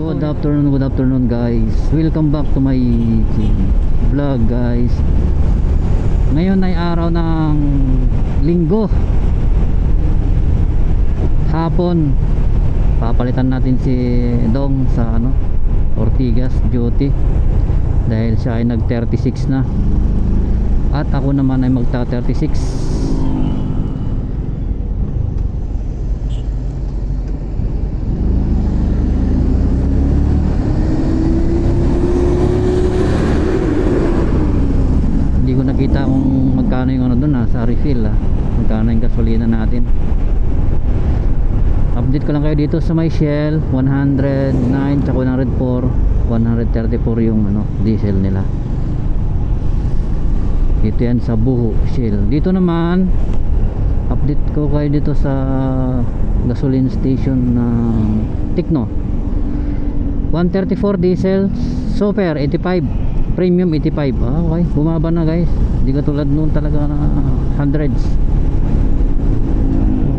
Good afternoon guys. Welcome back to my vlog guys. Ngayon ay araw ng linggo. Hapon. Papalitan natin si Dong sa Ortigas duty. Dahil siya ay nag 36 na. At ako naman ay magta 36. Nakita kung magkano yung doon sa refill magkano yung gasolina natin. Update ko lang kayo dito sa may Shell 109 tsaka 104 134 yung diesel nila. Dito yan sa Buho Shell. Dito naman update ko kayo dito sa gasoline station ng Tikno 134 diesel Super 85 premium 85. Okay, bumaba na guys. Hindi katulad noon talaga na hundreds.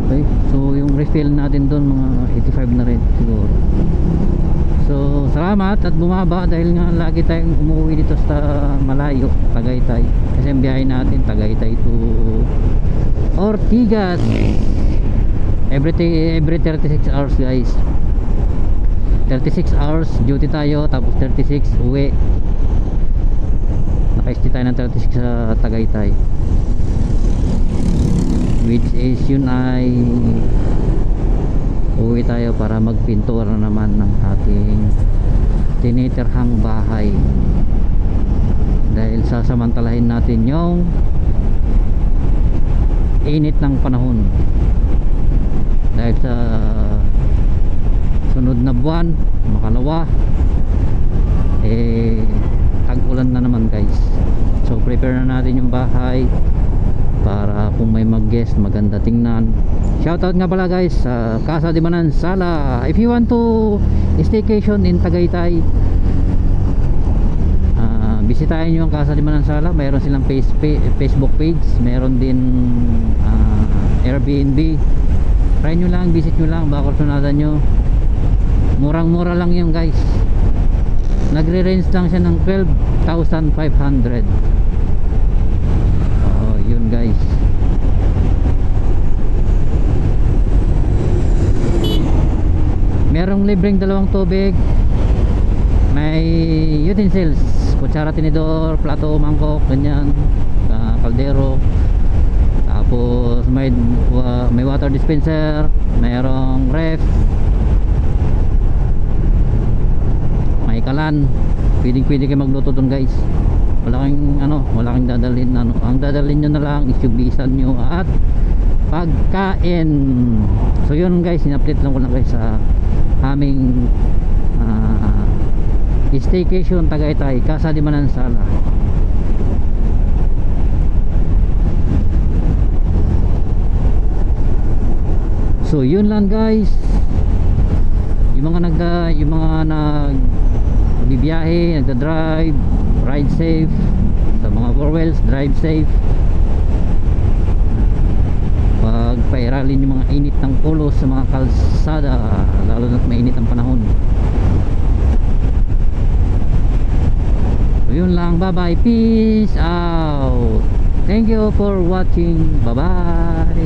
Okay, so yung refill natin doon mga 85 na rin siguro. So salamat at bumaba dahil nga lagi tayong umuwi dito sa malayo, Tagaytay. Kasi ang biyahe natin Tagaytay to Ortigas every 36 hours guys. 36 hours duty tayo, tapos 36 uwi. Naka-stay tayo ng 36 sa Tagaytay, which is yun ay uwi tayo para magpintura naman ng ating tinitirhang bahay, dahil sasamantalahin natin yung init ng panahon. Dahil sa sunod na buwan, makalawa, tag-ulan na naman guys. So prepare na natin yung bahay para kung may mag-guest maganda tingnan. Shoutout nga pala guys sa Casa de Manansala. If you want to staycation in Tagaytay, bisitahin nyo ang Casa de Manansala. Mayroon silang Facebook page, mayroon din Airbnb. Try nyo lang, visit nyo lang, baka kursunadan nyo. Murang mura lang yun guys. Nagre-range lang siya ng 12,500. Oh, yun guys. Merong libreng dalawang tubig. May utensils, kutsara, tinidor, plato, mangkok, ganyan, kaldero. Tapos may water dispenser, mayroong ref, kalan. Pwede kayo magluto doon guys. Wala kang dadalhin ang dadalhin nyo na lang is yung bisan nyo at pagkain. So yun guys, in-update lang ko lang guys sa aming staycation Tagaytay, Casa de Manansala. So yun lang guys. Yung mga bibiyahe, nagda-drive, ride safe. Sa mga four wheels, drive safe. Pag pairalin yung mga init ng ulo sa mga kalsada, lalo na't mainit ang panahon. So yun lang, bye bye, peace out. Thank you for watching, bye bye.